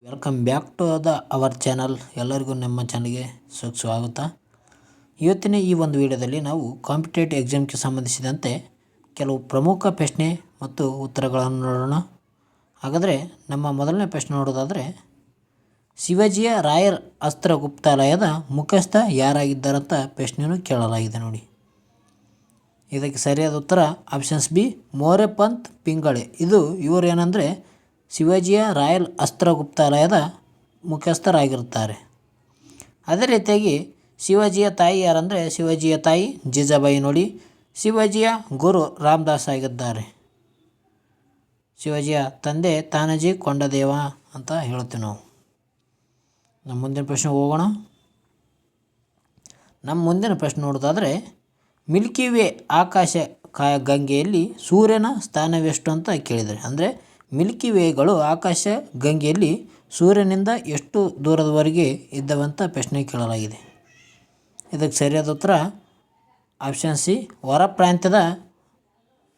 Welcome back to our channel. ಎಲ್ಲರಿಗೂ ನಮ್ಮ ಚಾನಲ್ಗೆ ಸ್ವಾಗತ. ಇವತ್ತಿನ ಈ ಒಂದು ವಿಡಿಯೋದಲ್ಲಿ ನಾವು ಕಾಂಪಿಟೇಟಿವ್ ಎಕ್ಸಾಮ್ಗೆ ಸಂಬಂಧಿಸಿದಂತೆ ಕೆಲವು ಪ್ರಮುಖ ಪ್ರಶ್ನೆ ಮತ್ತು ಉತ್ತರಗಳನ್ನು ನೋಡೋಣ. ಹಾಗಾದರೆ ನಮ್ಮ ಮೊದಲನೇ ಪ್ರಶ್ನೆ ನೋಡೋದಾದರೆ, ಶಿವಾಜಿಯ ರಾಯರ್ ಅಸ್ತ್ರ ಗುಪ್ತಾಲಯದ ಮುಖ್ಯಸ್ಥ ಯಾರಾಗಿದ್ದಾರಂತ ಪ್ರಶ್ನೆಯನ್ನು ಕೇಳಲಾಗಿದೆ ನೋಡಿ. ಇದಕ್ಕೆ ಸರಿಯಾದ ಉತ್ತರ ಆಪ್ಷನ್ಸ್ ಬಿ, ಮೋರೆಪಂತ್ ಪಿಂಗಳೆ. ಇವರು ಏನಂದರೆ ಶಿವಾಜಿಯ ರಾಯಲ್ ಅಸ್ತ್ರ ಗುಪ್ತಾಲಯದ ಮುಖ್ಯಸ್ಥರಾಗಿರುತ್ತಾರೆ. ಅದೇ ರೀತಿಯಾಗಿ ಶಿವಾಜಿಯ ತಾಯಿ ಯಾರಂದರೆ ಶಿವಾಜಿಯ ತಾಯಿ ಜೀಜಾಬಾಯಿ ನೋಡಿ. ಶಿವಾಜಿಯ ಗುರು ರಾಮದಾಸ್ ಆಗಿದ್ದಾರೆ. ಶಿವಾಜಿಯ ತಂದೆ ತಾನಾಜಿ ಕೊಂಡದೇವ ಅಂತ ಹೇಳ್ತೀವಿ ನಾವು. ನಮ್ಮ ಮುಂದಿನ ಪ್ರಶ್ನೆ ಹೋಗೋಣ. ನಮ್ಮ ಮುಂದಿನ ಪ್ರಶ್ನೆ ನೋಡೋದಾದರೆ, ಮಿಲ್ಕಿ ವೇ ಆಕಾಶ ಗಂಗೆಯಲ್ಲಿ ಸೂರ್ಯನ ಸ್ಥಾನವೆಷ್ಟು ಅಂತ ಕೇಳಿದರೆ, ಅಂದರೆ ಮಿಲ್ಕಿ ವೇಗಳು ಆಕಾಶ ಗಂಗೆಯಲ್ಲಿ ಸೂರ್ಯನಿಂದ ಎಷ್ಟು ದೂರದವರೆಗೆ ಇದ್ದವಂತ ಪ್ರಶ್ನೆ ಕೇಳಲಾಗಿದೆ. ಇದಕ್ಕೆ ಸರಿಯಾದ ಉತ್ತರ ಆಪ್ಷನ್ ಸಿ, ಹೊರ ಪ್ರಾಂತ್ಯದ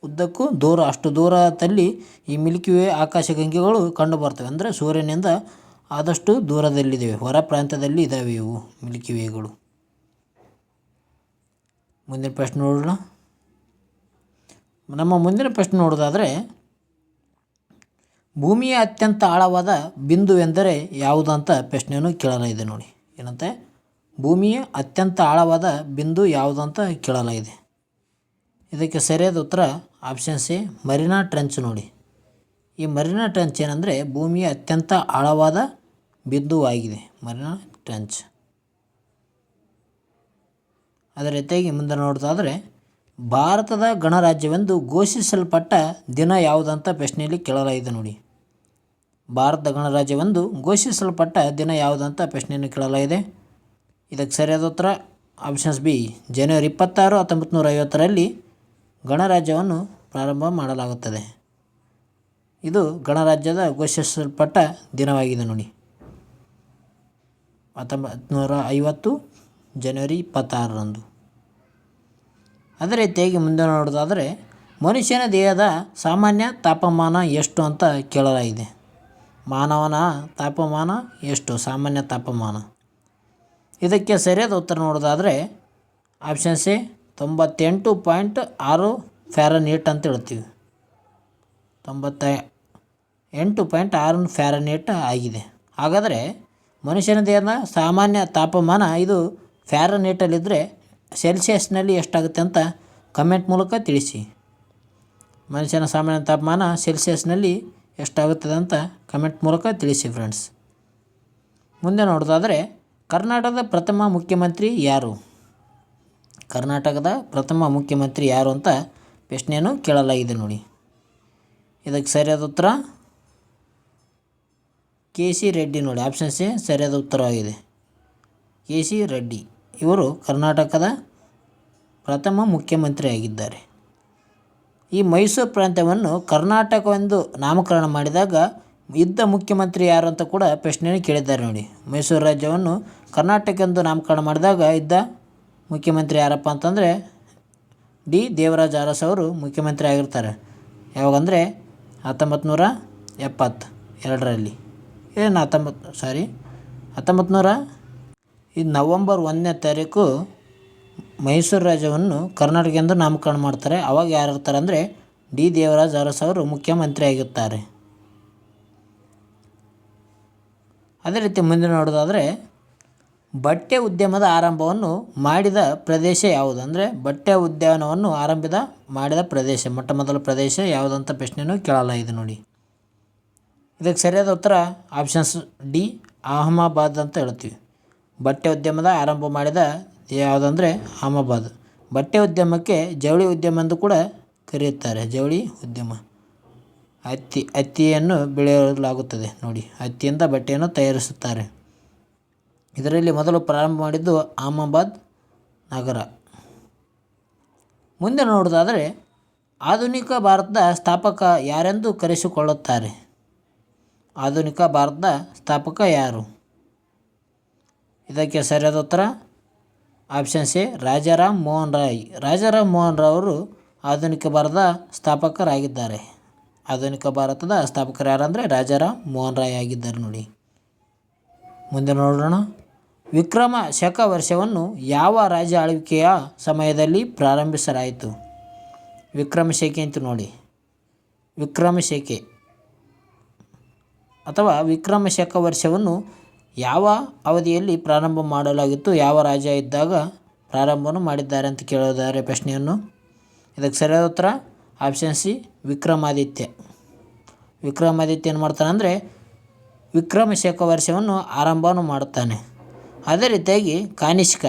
ಉದ್ದಕ್ಕೂ ಅಷ್ಟು ದೂರದಲ್ಲಿ ಈ ಮಿಲ್ಕಿ ವೇ ಆಕಾಶಗಂಗೆಗಳು ಕಂಡು ಬರ್ತವೆ. ಅಂದರೆ ಸೂರ್ಯನಿಂದ ಆದಷ್ಟು ದೂರದಲ್ಲಿದ್ದಾವೆ, ಹೊರ ಪ್ರಾಂತ್ಯದಲ್ಲಿ ಇದ್ದಾವೆ ಇವು ಮಿಲ್ಕಿ ವೇಗಳು. ಮುಂದಿನ ಪ್ರಶ್ನೆ ನೋಡೋಣ. ನಮ್ಮ ಮುಂದಿನ ಪ್ರಶ್ನೆ ನೋಡೋದಾದರೆ, ಭೂಮಿಯ ಅತ್ಯಂತ ಆಳವಾದ ಬಿಂದುವೆಂದರೆ ಯಾವುದು ಅಂತ ಪ್ರಶ್ನೆಯನ್ನು ಕೇಳಲಾಗಿದೆ ನೋಡಿ. ಏನಂತೆ, ಭೂಮಿಯ ಅತ್ಯಂತ ಆಳವಾದ ಬಿಂದು ಯಾವುದು ಅಂತ ಕೇಳಲಾಗಿದೆ. ಇದಕ್ಕೆ ಸರಿಯಾದ ಉತ್ತರ ಆಪ್ಷನ್ ಸಿ, ಮರೀನಾ ಟ್ರೆಂಚ್ ನೋಡಿ. ಈ ಮರೀನಾ ಟ್ರೆಂಚ್ ಏನಂದರೆ ಭೂಮಿಯ ಅತ್ಯಂತ ಆಳವಾದ ಬಿಂದುವಾಗಿದೆ, ಮರೀನಾ ಟ್ರೆಂಚ್. ಅದೇ ರೀತಿಯಾಗಿ ಮುಂದೆ ನೋಡೋದಾದರೆ, ಭಾರತದ ಗಣರಾಜ್ಯವೆಂದು ಘೋಷಿಸಲ್ಪಟ್ಟ ದಿನ ಯಾವುದಂತ ಪ್ರಶ್ನೆಯಲ್ಲಿ ಕೇಳಲಾಗಿದೆ ನೋಡಿ. ಭಾರತದ ಗಣರಾಜ್ಯವೆಂದು ಘೋಷಿಸಲ್ಪಟ್ಟ ದಿನ ಯಾವುದಂತ ಪ್ರಶ್ನೆಯನ್ನು ಕೇಳಲಾಗಿದೆ. ಇದಕ್ಕೆ ಸರಿಯಾದ ಉತ್ತರ ಆಪ್ಷನ್ಸ್ ಬಿ, ಜನವರಿ 26, 1950ರಲ್ಲಿ ಗಣರಾಜ್ಯವನ್ನು ಪ್ರಾರಂಭ ಮಾಡಲಾಗುತ್ತದೆ. ಇದು ಗಣರಾಜ್ಯದ ಘೋಷಿಸಲ್ಪಟ್ಟ ದಿನವಾಗಿದೆ ನೋಡಿ, 1950 ಜನವರಿ 26ರಂದು. ಅದೇ ರೀತಿಯಾಗಿ ಮುಂದೆ ನೋಡೋದಾದರೆ, ಮನುಷ್ಯನ ದೇಹದ ಸಾಮಾನ್ಯ ತಾಪಮಾನ ಎಷ್ಟು ಅಂತ ಕೇಳಲಾಗಿದೆ. ಮಾನವನ ತಾಪಮಾನ ಎಷ್ಟು, ಸಾಮಾನ್ಯ ತಾಪಮಾನ? ಇದಕ್ಕೆ ಸರಿಯಾದ ಉತ್ತರ ನೋಡೋದಾದರೆ ಆಪ್ಷನ್ ಸಿ, 98.6 ಫ್ಯಾರನ್ಹೀಟ್ ಅಂತ ಹೇಳ್ತೀವಿ. 98.6 ಫ್ಯಾರನ್ಹೀಟ್ ಆಗಿದೆ. ಹಾಗಾದರೆ ಮನುಷ್ಯನ ದೇಹದ ಸಾಮಾನ್ಯ ತಾಪಮಾನ ಇದು ಫ್ಯಾರನ್ಹೀಟಲ್ಲಿದ್ದರೆ ಸೆಲ್ಸಿಯಸ್ನಲ್ಲಿ ಎಷ್ಟಾಗುತ್ತೆ ಅಂತ ಕಮೆಂಟ್ ಮೂಲಕ ತಿಳಿಸಿ. ಮನುಷ್ಯನ ಸಾಮಾನ್ಯ ತಾಪಮಾನ ಸೆಲ್ಸಿಯಸ್ನಲ್ಲಿ ಎಷ್ಟಾಗುತ್ತದೆ ಅಂತ ಕಮೆಂಟ್ ಮೂಲಕ ತಿಳಿಸಿ ಫ್ರೆಂಡ್ಸ್. ಮುಂದೆ ನೋಡೋದಾದರೆ, ಕರ್ನಾಟಕದ ಪ್ರಥಮ ಮುಖ್ಯಮಂತ್ರಿ ಯಾರು? ಕರ್ನಾಟಕದ ಪ್ರಥಮ ಮುಖ್ಯಮಂತ್ರಿ ಯಾರು ಅಂತ ಪ್ರಶ್ನೆಯನ್ನು ಕೇಳಲಾಗಿದೆ ನೋಡಿ. ಇದಕ್ಕೆ ಸರಿಯಾದ ಉತ್ತರ ಕೆ.ಸಿ. ರೆಡ್ಡಿ ನೋಡಿ. ಆಪ್ಷನ್ ಸಿ ಸರಿಯಾದ ಉತ್ತರವಾಗಿದೆ, ಕೆ.ಸಿ. ರೆಡ್ಡಿ. ಇವರು ಕರ್ನಾಟಕದ ಪ್ರಥಮ ಮುಖ್ಯಮಂತ್ರಿ ಆಗಿದ್ದಾರೆ. ಈ ಮೈಸೂರು ಪ್ರಾಂತ್ಯವನ್ನು ಕರ್ನಾಟಕವೆಂದು ನಾಮಕರಣ ಮಾಡಿದಾಗ ಇದ್ದ ಮುಖ್ಯಮಂತ್ರಿ ಯಾರು ಅಂತ ಕೂಡ ಪ್ರಶ್ನೆಯನ್ನು ಕೇಳಿದ್ದಾರೆ ನೋಡಿ. ಮೈಸೂರು ರಾಜ್ಯವನ್ನು ಕರ್ನಾಟಕ ಎಂದು ನಾಮಕರಣ ಮಾಡಿದಾಗ ಇದ್ದ ಮುಖ್ಯಮಂತ್ರಿ ಯಾರಪ್ಪ ಅಂತಂದರೆ ಡಿ. ದೇವರಾಜ ಅರಸು ಅವರು ಮುಖ್ಯಮಂತ್ರಿ ಆಗಿರ್ತಾರೆ. ಯಾವಾಗಂದರೆ 1972ರಲ್ಲಿ. 1900 ನವಂಬರ್ 1ನೇ ತಾರೀಕು ಮೈಸೂರು ರಾಜ್ಯವನ್ನು ಕರ್ನಾಟಕ ಎಂದು ನಾಮಕರಣ ಮಾಡ್ತಾರೆ. ಅವಾಗ ಯಾರು ಇರ್ತಾರೆ ಅಂದರೆ ಡಿ. ದೇವರಾಜ ಅರಸು ಅವರು ಮುಖ್ಯಮಂತ್ರಿ ಆಗಿರ್ತಾರೆ. ಅದೇ ರೀತಿ ಮುಂದೆ ನೋಡೋದಾದರೆ, ಬಟ್ಟೆ ಉದ್ಯಮದ ಆರಂಭವನ್ನು ಮಾಡಿದ ಪ್ರದೇಶ ಯಾವುದು? ಅಂದರೆ ಬಟ್ಟೆ ಉದ್ಯಾನವನ್ನು ಮಾಡಿದ ಪ್ರದೇಶ, ಮೊಟ್ಟ ಮೊದಲ ಪ್ರದೇಶ ಯಾವುದಂತ ಪ್ರಶ್ನೆಯನ್ನು ಕೇಳಲಾಗಿದೆ ನೋಡಿ. ಇದಕ್ಕೆ ಸರಿಯಾದ ಉತ್ತರ ಆಪ್ಷನ್ಸ್ ಡಿ, ಅಹಮದಾಬಾದ್ ಅಂತ ಹೇಳ್ತೀವಿ. ಬಟ್ಟೆ ಉದ್ಯಮದ ಆರಂಭ ಮಾಡಿದ ಯಾವುದಂದರೆ ಅಹಮದಾಬಾದ್. ಬಟ್ಟೆ ಉದ್ಯಮಕ್ಕೆ ಜವಳಿ ಉದ್ಯಮ ಎಂದು ಕೂಡ ಕರೆಯುತ್ತಾರೆ. ಜವಳಿ ಉದ್ಯಮ, ಹತ್ತಿಯನ್ನು ಬೆಳೆಯಲಾಗುತ್ತದೆ ನೋಡಿ. ಹತ್ತಿಯಿಂದ ಬಟ್ಟೆಯನ್ನು ತಯಾರಿಸುತ್ತಾರೆ. ಇದರಲ್ಲಿ ಮೊದಲು ಪ್ರಾರಂಭ ಮಾಡಿದ್ದು ಅಹಮದಾಬಾದ್ ನಗರ. ಮುಂದೆ ನೋಡೋದಾದರೆ, ಆಧುನಿಕ ಭಾರತದ ಸ್ಥಾಪಕ ಯಾರೆಂದು ಕರೆಸಿಕೊಳ್ಳುತ್ತಾರೆ? ಆಧುನಿಕ ಭಾರತದ ಸ್ಥಾಪಕ ಯಾರು? ಇದಕ್ಕೆ ಸರಿಯಾದ ಉತ್ತರ ಆಪ್ಷನ್ ಸಿ, ರಾಜಾರಾಮ್ ಮೋಹನ್ ರಾಯ್. ರಾಜಾರಾಮ್ ಮೋಹನ್ ರಾಯ್ ಅವರು ಆಧುನಿಕ ಭಾರತದ ಸ್ಥಾಪಕರಾಗಿದ್ದಾರೆ. ಆಧುನಿಕ ಭಾರತದ ಸ್ಥಾಪಕರು ಯಾರಂದರೆ ರಾಜಾರಾಮ್ ಮೋಹನ್ ರಾಯ್ ಆಗಿದ್ದಾರೆ ನೋಡಿ. ಮುಂದೆ ನೋಡೋಣ. ವಿಕ್ರಮ ಶಕ ವರ್ಷವನ್ನು ಯಾವ ರಾಜ್ಯ ಆಳ್ವಿಕೆಯ ಸಮಯದಲ್ಲಿ ಪ್ರಾರಂಭಿಸಲಾಯಿತು? ವಿಕ್ರಮ ಶಕೆ ಅಂತ ನೋಡಿ, ವಿಕ್ರಮ ಶಕೆ ಅಥವಾ ವಿಕ್ರಮ ಶಕ ವರ್ಷವನ್ನು ಯಾವ ಅವಧಿಯಲ್ಲಿ ಪ್ರಾರಂಭ ಮಾಡಲಾಗಿತ್ತು, ಯಾವ ರಾಜ ಇದ್ದಾಗ ಪ್ರಾರಂಭವನ್ನು ಮಾಡಿದ್ದಾರೆ ಅಂತ ಕೇಳಿದ್ದಾರೆ ಪ್ರಶ್ನೆಯನ್ನು. ಇದಕ್ಕೆ ಸರಿಯಾದ ಉತ್ತರ ಆಪ್ಷನ್ ಸಿ, ವಿಕ್ರಮಾದಿತ್ಯ. ವಿಕ್ರಮಾದಿತ್ಯ ಏನು ಮಾಡ್ತಾನೆ ಅಂದರೆ ವಿಕ್ರಮ ಶಕ ವರ್ಷವನ್ನು ಆರಂಭವನ್ನು ಮಾಡುತ್ತಾನೆ. ಅದೇ ರೀತಿಯಾಗಿ ಕಾನಿಷ್ಕ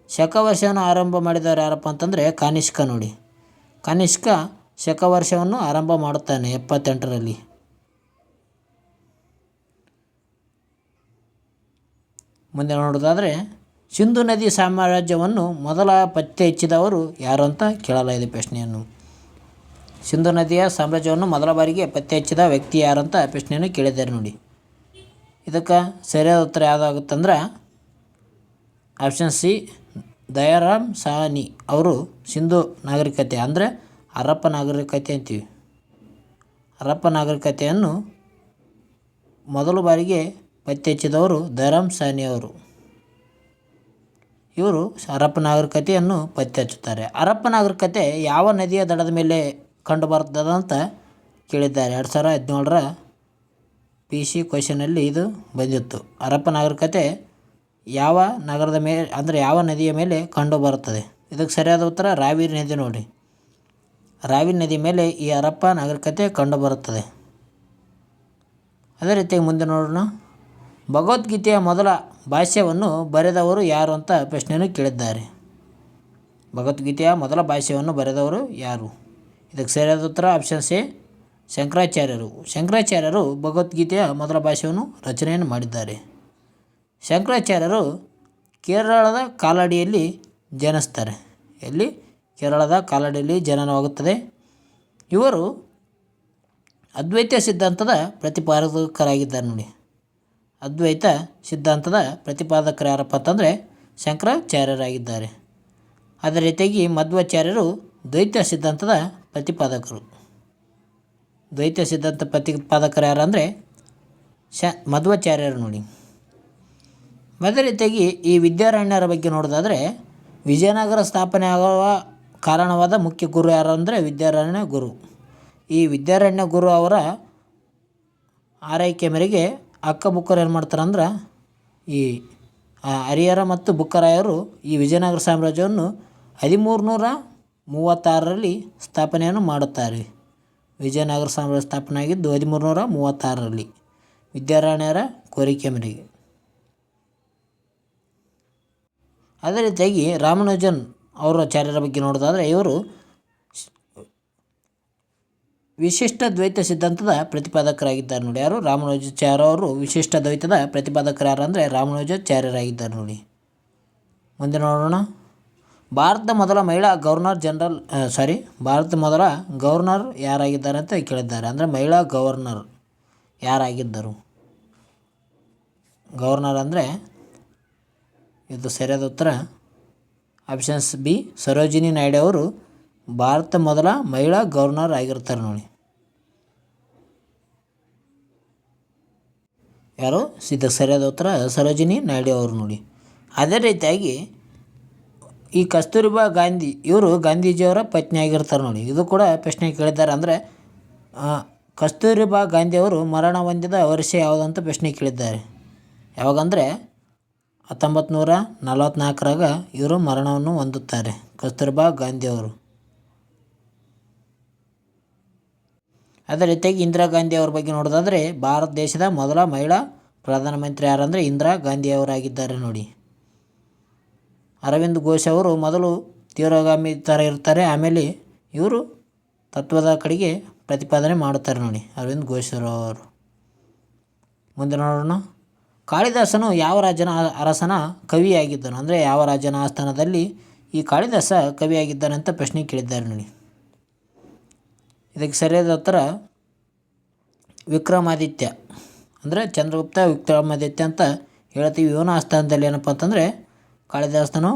ಶಕ ವರ್ಷವನ್ನು ಆರಂಭ ಮಾಡಿದವರು ಯಾರಪ್ಪ ಅಂತಂದರೆ ಕಾನಿಷ್ಕ ನೋಡಿ. ಕಾನಿಷ್ಕ ಶಕ ವರ್ಷವನ್ನು ಆರಂಭ ಮಾಡುತ್ತಾನೆ 78ರಲ್ಲಿ. ಮುಂದೆ ನೋಡೋದಾದರೆ ಸಿಂಧು ನದಿ ಸಾಮ್ರಾಜ್ಯವನ್ನು ಮೊದಲ ಪತ್ತೆ ಹಚ್ಚಿದವರು ಯಾರು ಅಂತ ಕೇಳಲಾಗಿದೆ ಪ್ರಶ್ನೆಯನ್ನು. ಸಿಂಧು ನದಿಯ ಸಾಮ್ರಾಜ್ಯವನ್ನು ಮೊದಲ ಬಾರಿಗೆ ಪತ್ತೆ ಹಚ್ಚಿದ ವ್ಯಕ್ತಿ ಯಾರು ಅಂತ ಪ್ರಶ್ನೆಯನ್ನು ಕೇಳಿದ್ದಾರೆ ನೋಡಿ. ಇದಕ್ಕೆ ಸರಿಯಾದ ಉತ್ತರ ಯಾವುದಾಗುತ್ತಂದ್ರೆ ಆಪ್ಷನ್ ಸಿ, ದಯಾರಾಮ್ ಸಾಹನಿ ಅವರು ಸಿಂಧು ನಾಗರಿಕತೆ ಅಂದರೆ ಹರಪ್ಪ ನಾಗರಿಕತೆ ಅಂತೀವಿ. ಹರಪ್ಪ ನಾಗರಿಕತೆಯನ್ನು ಮೊದಲ ಬಾರಿಗೆ ಪತ್ತೆ ಹಚ್ಚಿದವರು ದಯಾರಾಮ್ ಸಾಹನಿ ಅವರು. ಇವರು ಹರಪ್ಪ ನಾಗರಿಕತೆಯನ್ನು ಪತ್ತೆ ಹಚ್ಚುತ್ತಾರೆ. ಹರಪ್ಪ ನಾಗರಿಕತೆ ಯಾವ ನದಿಯ ದಡದ ಮೇಲೆ ಕಂಡುಬರ್ತದೆ ಅಂತ ಕೇಳಿದ್ದಾರೆ. 2017ರ PC ಕ್ವೆಶನಲ್ಲಿ ಇದು ಬಂದಿತ್ತು. ಹರಪ್ಪ ನಾಗರಿಕತೆ ಯಾವ ನಗರದ ಮೇಲೆ ಅಂದರೆ ಯಾವ ನದಿಯ ಮೇಲೆ ಕಂಡುಬರುತ್ತದೆ? ಇದಕ್ಕೆ ಸರಿಯಾದ ಉತ್ತರ ರಾವಿ ನದಿ ನೋಡಿ. ರಾವಿ ನದಿ ಮೇಲೆ ಈ ಹರಪ್ಪ ನಾಗರಿಕತೆ ಕಂಡುಬರುತ್ತದೆ. ಅದೇ ರೀತಿಯಾಗಿ ಮುಂದೆ ನೋಡೋಣ. ಭಗವದ್ಗೀತೆಯ ಮೊದಲ ಭಾಷ್ಯವನ್ನು ಬರೆದವರು ಯಾರು ಅಂತ ಪ್ರಶ್ನೆಯನ್ನು ಕೇಳಿದ್ದಾರೆ. ಭಗವದ್ಗೀತೆಯ ಮೊದಲ ಭಾಷ್ಯವನ್ನು ಬರೆದವರು ಯಾರು? ಇದಕ್ಕೆ ಸರಿಯಾದ ಉತ್ತರ ಆಪ್ಷನ್ ಸಿ, ಶಂಕರಾಚಾರ್ಯರು. ಶಂಕರಾಚಾರ್ಯರು ಭಗವದ್ಗೀತೆಯ ಮೊದಲ ಭಾಷ್ಯವನ್ನು ರಚನೆಯನ್ನು ಮಾಡಿದ್ದಾರೆ. ಶಂಕರಾಚಾರ್ಯರು ಕೇರಳದ ಕಾಲಡಿಯಲ್ಲಿ ಜನಿಸ್ತಾರೆ. ಎಲ್ಲಿ? ಕೇರಳದ ಕಾಲಡಿಯಲ್ಲಿ ಜನನವಾಗುತ್ತದೆ. ಇವರು ಅದ್ವೈತ ಸಿದ್ಧಾಂತದ ಪ್ರತಿಪಾದಕರಾಗಿದ್ದಾರೆ ನೋಡಿ. ಅದ್ವೈತ ಸಿದ್ಧಾಂತದ ಪ್ರತಿಪಾದಕರು ಯಾರಪ್ಪ ಅಂತಂದರೆ ಶಂಕರಾಚಾರ್ಯರಾಗಿದ್ದಾರೆ. ಅದೇ ರೀತಿಯಾಗಿ ಮಧ್ವಾಚಾರ್ಯರು ದ್ವೈತ ಸಿದ್ಧಾಂತದ ಪ್ರತಿಪಾದಕರು. ದ್ವೈತ ಸಿದ್ಧಾಂತ ಪ್ರತಿಪಾದಕರು ಯಾರು ಅಂದರೆ ಮಧ್ವಾಚಾರ್ಯರು ನೋಡಿ. ಅದೇ ರೀತಿಯಾಗಿ ಈ ವಿದ್ಯಾರಣ್ಯರ ಬಗ್ಗೆ ನೋಡೋದಾದರೆ ವಿಜಯನಗರ ಸ್ಥಾಪನೆ ಆಗುವ ಕಾರಣವಾದ ಮುಖ್ಯ ಗುರು ಯಾರು ಅಂದರೆ ವಿದ್ಯಾರಣ್ಯ ಗುರು. ಈ ವಿದ್ಯಾರಣ್ಯ ಗುರು ಅವರ ಆರೈಕೆ ಮೇರೆಗೆ ಅಕ್ಕ ಬುಕ್ಕರು ಏನು ಮಾಡ್ತಾರೆ ಅಂದ್ರೆ ಈ ಹರಿಹರ ಮತ್ತು ಬುಕ್ಕರಾಯರು ಈ ವಿಜಯನಗರ ಸಾಮ್ರಾಜ್ಯವನ್ನು 1336ರಲ್ಲಿ ಸ್ಥಾಪನೆಯನ್ನು ಮಾಡುತ್ತಾರೆ. ವಿಜಯನಗರ ಸಾಮ್ರಾಜ್ಯ ಸ್ಥಾಪನೆ ಆಗಿದ್ದು 1336ರಲ್ಲಿ ವಿದ್ಯಾರಣ್ಯರ ಕೋರಿಕೆ ಮೇರೆಗೆ. ಅದೇ ರೀತಿಯಾಗಿ ರಾಮಾನುಜನ್ ಅವರ ಆಚಾರ್ಯರ ಬಗ್ಗೆ ನೋಡೋದಾದರೆ ಇವರು ವಿಶಿಷ್ಟ ದ್ವೈತ ಸಿದ್ಧಾಂತದ ಪ್ರತಿಪಾದಕರಾಗಿದ್ದಾರೆ ನೋಡಿ. ಯಾರು? ರಾಮಾನುಜಾಚಾರ್ಯ ಅವರು ವಿಶಿಷ್ಟ ದ್ವೈತದ ಪ್ರತಿಪಾದಕರು ಯಾರು ಅಂದರೆ ರಾಮಾನುಜಾಚಾರ್ಯರಾಗಿದ್ದಾರೆ ನೋಡಿ. ಮುಂದೆ ನೋಡೋಣ. ಭಾರತದ ಮೊದಲ ಮಹಿಳಾ ಭಾರತದ ಮೊದಲ ಗವರ್ನರ್ ಯಾರಾಗಿದ್ದಾರೆ ಅಂತ ಕೇಳಿದ್ದಾರೆ. ಅಂದರೆ ಮಹಿಳಾ ಗವರ್ನರ್ ಯಾರಾಗಿದ್ದರು? ಗವರ್ನರ್ ಅಂದರೆ ಇದು ಸರಿಯಾದ ಉತ್ತರ ಆಪ್ಷನ್ಸ್ ಬಿ, ಸರೋಜಿನಿ ನಾಯ್ಡು ಅವರು ಭಾರತ ಮೊದಲ ಮಹಿಳಾ ಗವರ್ನರ್ ಆಗಿರ್ತಾರೆ ನೋಡಿ. ಯಾರು? ಇದಕ್ಕೆ ಸರಿಯಾದ ಉತ್ತರ ಸರೋಜಿನಿ ನಾಯ್ಡು ಅವರು ನೋಡಿ. ಅದೇ ರೀತಿಯಾಗಿ ಈ ಕಸ್ತೂರಿಬಾ ಗಾಂಧಿ ಇವರು ಗಾಂಧೀಜಿಯವರ ಪತ್ನಿ ಆಗಿರ್ತಾರೆ ನೋಡಿ. ಇದು ಕೂಡ ಪ್ರಶ್ನೆ ಕೇಳಿದ್ದಾರೆ. ಅಂದರೆ ಕಸ್ತೂರಿಬಾ ಗಾಂಧಿಯವರು ಮರಣ ಹೊಂದಿದ ವರ್ಷ ಯಾವುದಂತ ಪ್ರಶ್ನೆ ಕೇಳಿದ್ದಾರೆ. ಯಾವಾಗಂದರೆ 1944ರಾಗ ಇವರು ಮರಣವನ್ನು ಹೊಂದುತ್ತಾರೆ, ಕಸ್ತೂರಿಬಾ ಗಾಂಧಿಯವರು. ಅದೇ ರೀತಿಯಾಗಿ ಇಂದಿರಾ ಗಾಂಧಿ ಅವ್ರ ಬಗ್ಗೆ ನೋಡೋದಾದರೆ ಭಾರತ ದೇಶದ ಮೊದಲ ಮಹಿಳಾ ಪ್ರಧಾನಮಂತ್ರಿ ಯಾರಂದರೆ ಇಂದಿರಾ ಗಾಂಧಿಯವರಾಗಿದ್ದಾರೆ ನೋಡಿ. ಅರವಿಂದ್ ಘೋಷ್ ಅವರು ಮೊದಲು ತೀವ್ರಗಾಮಿ ಥರ ಇರ್ತಾರೆ, ಆಮೇಲೆ ಇವರು ತತ್ವದ ಕಡೆಗೆ ಪ್ರತಿಪಾದನೆ ಮಾಡುತ್ತಾರೆ ನೋಡಿ ಅರವಿಂದ್ ಘೋಷ್ ಅವರು. ಮುಂದೆ ನೋಡೋಣ. ಕಾಳಿದಾಸನು ಯಾವ ರಾಜನ ಅರಸನ ಕವಿಯಾಗಿದ್ದನು? ಅಂದರೆ ಯಾವ ರಾಜನ ಆಸ್ಥಾನದಲ್ಲಿ ಈ ಕಾಳಿದಾಸ ಕವಿಯಾಗಿದ್ದಾನೆ ಅಂತ ಪ್ರಶ್ನೆ ಕೇಳಿದ್ದಾರೆ ನೋಡಿ. ಇದಕ್ಕೆ ಸರಿಯಾದ ಉತ್ತರ ವಿಕ್ರಮಾದಿತ್ಯ. ಅಂದರೆ ಚಂದ್ರಗುಪ್ತ ವಿಕ್ರಮಾದಿತ್ಯ ಅಂತ ಹೇಳ್ತೀವಿ. ಇವನ ಆಸ್ಥಾನದಲ್ಲಿ ಏನಪ್ಪ ಅಂತಂದರೆ ಕಾಳಿದಾಸನು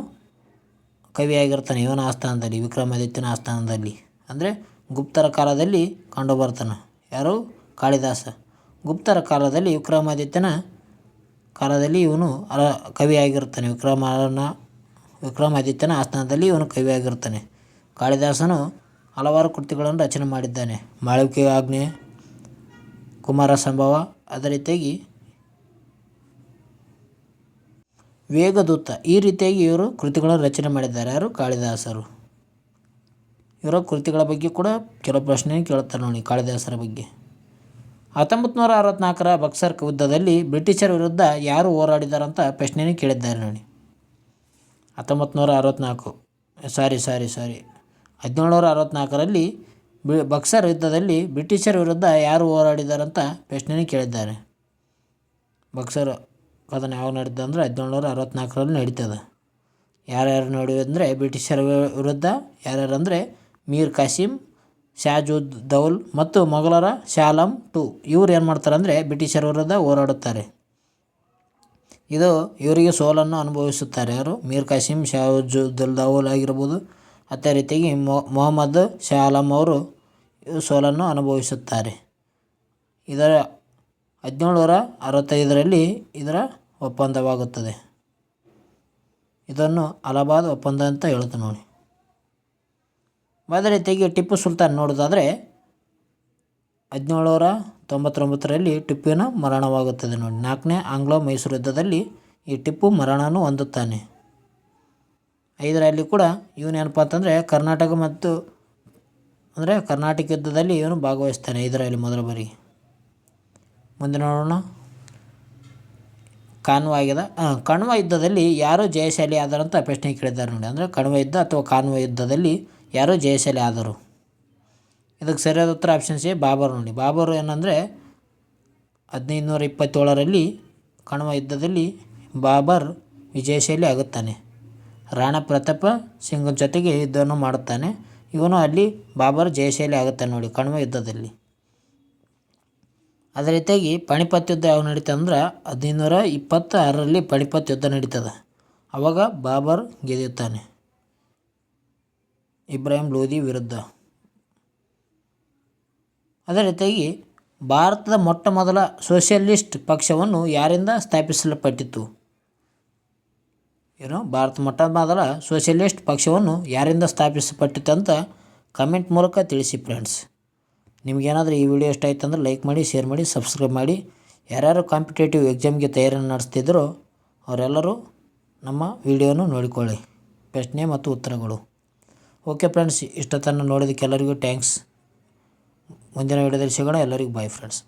ಕವಿಯಾಗಿರ್ತಾನೆ. ಇವನ ಆಸ್ಥಾನದಲ್ಲಿ, ವಿಕ್ರಮಾದಿತ್ಯನ ಆಸ್ಥಾನದಲ್ಲಿ. ಅಂದರೆ ಗುಪ್ತರ ಕಾಲದಲ್ಲಿ ಕಂಡು ಬರ್ತಾನೆ. ಯಾರು? ಕಾಳಿದಾಸ. ಗುಪ್ತರ ಕಾಲದಲ್ಲಿ ವಿಕ್ರಮಾದಿತ್ಯನ ಕಾಲದಲ್ಲಿ ಇವನು ಕವಿಯಾಗಿರ್ತಾನೆ. ವಿಕ್ರಮಾದಿತ್ಯನ ಆಸ್ಥಾನದಲ್ಲಿ ಇವನು ಕವಿಯಾಗಿರ್ತಾನೆ. ಕಾಳಿದಾಸನು ಹಲವಾರು ಕೃತಿಗಳನ್ನು ರಚನೆ ಮಾಡಿದ್ದಾನೆ. ಮಾಳವಿಕೆ ಆಜ್ಞೆ, ಕುಮಾರ ಸಂಭವ, ಅದೇ ರೀತಿಯಾಗಿ ವೇಗದೂತ, ಈ ರೀತಿಯಾಗಿ ಇವರು ಕೃತಿಗಳನ್ನು ರಚನೆ ಮಾಡಿದ್ದಾರೆ. ಯಾರು? ಕಾಳಿದಾಸರು. ಇವರ ಕೃತಿಗಳ ಬಗ್ಗೆ ಕೂಡ ಕೆಲವು ಪ್ರಶ್ನೆ ಕೇಳ್ತಾರೆ ನೋಡಿ ಕಾಳಿದಾಸರ ಬಗ್ಗೆ. 1964ರ ಬಕ್ಸರ್ ಯುದ್ಧದಲ್ಲಿ ಬ್ರಿಟಿಷರ ವಿರುದ್ಧ ಯಾರು ಹೋರಾಡಿದಾರಂತ ಪ್ರಶ್ನೆಯನ್ನು ಕೇಳಿದ್ದಾರೆ ನೋಡಿ. 1764ರಲ್ಲಿ ಬಕ್ಸರ್ ಯುದ್ಧದಲ್ಲಿ ಬ್ರಿಟಿಷರ ವಿರುದ್ಧ ಯಾರು ಹೋರಾಡಿದಾರಂತ ಪ್ರಶ್ನೆಯನ್ನು ಕೇಳಿದ್ದಾರೆ. ಬಕ್ಸರ್ ಕದನ ಯಾವಾಗ ನಡೀತದೆ ಅಂದರೆ 1764ರಲ್ಲಿ ನಡೀತದೆ. ಯಾರ್ಯಾರು ನಡೆಯುವಂದರೆ ಬ್ರಿಟಿಷರ ವಿರುದ್ಧ ಯಾರ್ಯಾರು ಅಂದರೆ ಮೀರ್ ಕಾಸಿಂ, ಶಾಜುದ್ದೌಲ್ ಮತ್ತು ಮೊಘಲರ ಶಾ ಆಲಂ II ಇವ್ರು ಏನು ಮಾಡ್ತಾರೆ ಅಂದರೆ ಬ್ರಿಟಿಷರ ವಿರುದ್ಧ ಹೋರಾಡುತ್ತಾರೆ. ಇವರಿಗೆ ಸೋಲನ್ನು ಅನುಭವಿಸುತ್ತಾರೆ. ಯಾರು? ಮೀರ್ ಕಾಸಿಂ, ಶಾಜುದ್ದೌಲ್ ಆಗಿರ್ಬೋದು. ಅದೇ ರೀತಿಯಾಗಿ ಮೊಹಮ್ಮದ್ ಶಾ ಆಲಂ ಅವರು ಸೋಲನ್ನು ಅನುಭವಿಸುತ್ತಾರೆ. ಇದರ 1765ರಲ್ಲಿ ಇದರ ಒಪ್ಪಂದವಾಗುತ್ತದೆ. ಇದನ್ನು ಅಲಹಾಬಾದ್ ಒಪ್ಪಂದ ಅಂತ ಹೇಳ್ತಾರೆ ನೋಡಿ. ಅದೇ ರೀತಿಯಾಗಿ ಟಿಪ್ಪು ಸುಲ್ತಾನ್ ನೋಡೋದಾದರೆ 1799ರಲ್ಲಿ ಟಿಪ್ಪುವಿನ ಮರಣವಾಗುತ್ತದೆ ನೋಡಿ. 4ನೇ ಆಂಗ್ಲೋ ಮೈಸೂರು ಯುದ್ಧದಲ್ಲಿ ಈ ಟಿಪ್ಪು ಮರಣವನ್ನು ಹೊಂದುತ್ತಾನೆ. 5ರಲ್ಲಿ ಕೂಡ ಇವನೇನಪ್ಪ ಅಂತಂದರೆ ಕರ್ನಾಟಕ ಯುದ್ಧದಲ್ಲಿ ಇವನು ಭಾಗವಹಿಸ್ತಾನೆ. 5ರಲ್ಲಿ ಮೊದಲ ಬಾರಿಗೆ. ಮುಂದೆ ನೋಡೋಣ. ಕಣ್ವ ಯುದ್ಧದಲ್ಲಿ ಯಾರು ಜಯಶಾಲಿ ಆದರಂತ ಪ್ರಶ್ನೆ ಕೇಳಿದ್ದಾರೆ ನೋಡಿ. ಅಂದರೆ ಕಣ್ವ ಯುದ್ಧ ಅಥವಾ ಕಾನ್ವ ಯುದ್ಧದಲ್ಲಿ ಯಾರು ಜಯಶಾಲಿ ಆದರು? ಇದಕ್ಕೆ ಸರಿಯಾದ ಉತ್ತರ ಆಪ್ಷನ್ ಸಿ ಬಾಬರ್ ನೋಡಿ. ಬಾಬರ್ ಏನಂದರೆ 1527ರಲ್ಲಿ ಕಣ್ವ ಯುದ್ಧದಲ್ಲಿ ಬಾಬರ್ ವಿಜಯಶಾಲಿ ಆಗುತ್ತಾನೆ. ರಾಣಾ ಪ್ರತಾಪ ಸಿಂಗ್ ಜೊತೆಗೆ ಯುದ್ಧವನ್ನು ಮಾಡುತ್ತಾನೆ. ಇವನು ಅಲ್ಲಿ ಬಾಬರ್ ಜಯಶಾಲಿ ಆಗುತ್ತಾನೆ ನೋಡಿ ಕಣ್ವ ಯುದ್ಧದಲ್ಲಿ. ಅದೇ ರೀತಿಯಾಗಿ ಪಾಣಿಪತ್ ಯುದ್ಧ ಯಾವಾಗ ನಡೀತದೆ ಅಂದ್ರೆ 1526ರಲ್ಲಿ ಪಾಣಿಪತ್ ಯುದ್ಧ ನಡೀತದೆ. ಆವಾಗ ಬಾಬರ್ ಗೆದ್ದುತ್ತಾನೆ ಇಬ್ರಾಹಿಂ ಲೋಧಿ ವಿರುದ್ಧ. ಅದೇ ರೀತಿಯಾಗಿ ಭಾರತದ ಮೊಟ್ಟ ಮೊದಲ ಸೋಷಿಯಲಿಸ್ಟ್ ಪಕ್ಷವನ್ನು ಯಾರಿಂದ ಸ್ಥಾಪಿಸಲ್ಪಟ್ಟಿತು? ಭಾರತ ಮೊಟ್ಟ ಮೊದಲ ಸೋಷಿಯಲಿಸ್ಟ್ ಪಕ್ಷವನ್ನು ಯಾರಿಂದ ಸ್ಥಾಪಿಸಲ್ಪಟ್ಟಿತು ಅಂತ ಕಮೆಂಟ್ ಮೂಲಕ ತಿಳಿಸಿ ಫ್ರೆಂಡ್ಸ್. ನಿಮಗೇನಾದರೂ ಈ ವಿಡಿಯೋ ಇಷ್ಟ ಆಯ್ತು ಅಂದರೆ ಲೈಕ್ ಮಾಡಿ, ಶೇರ್ ಮಾಡಿ, ಸಬ್ಸ್ಕ್ರೈಬ್ ಮಾಡಿ. ಯಾರ್ಯಾರು ಕಾಂಪಿಟೇಟಿವ್ ಎಕ್ಸಾಮ್ಗೆ ತಯಾರಿಯನ್ನು ನಡೆಸ್ತಿದ್ರೋ ಅವರೆಲ್ಲರೂ ನಮ್ಮ ವಿಡಿಯೋನು ನೋಡಿಕೊಳ್ಳಿ. ಪ್ರಶ್ನೆ ಮತ್ತು ಉತ್ತರಗಳು. ಓಕೆ ಫ್ರೆಂಡ್ಸ್, ಇಷ್ಟೊತ್ತನ್ನು ನೋಡೋದಕ್ಕೆ ಎಲ್ಲರಿಗೂ ಥ್ಯಾಂಕ್ಸ್. ಮುಂದಿನ ವಿಡಿಯೋದಲ್ಲಿ ಸಿಗೋಣ. ಎಲ್ಲರಿಗೂ ಬಾಯ್ ಫ್ರೆಂಡ್ಸ್.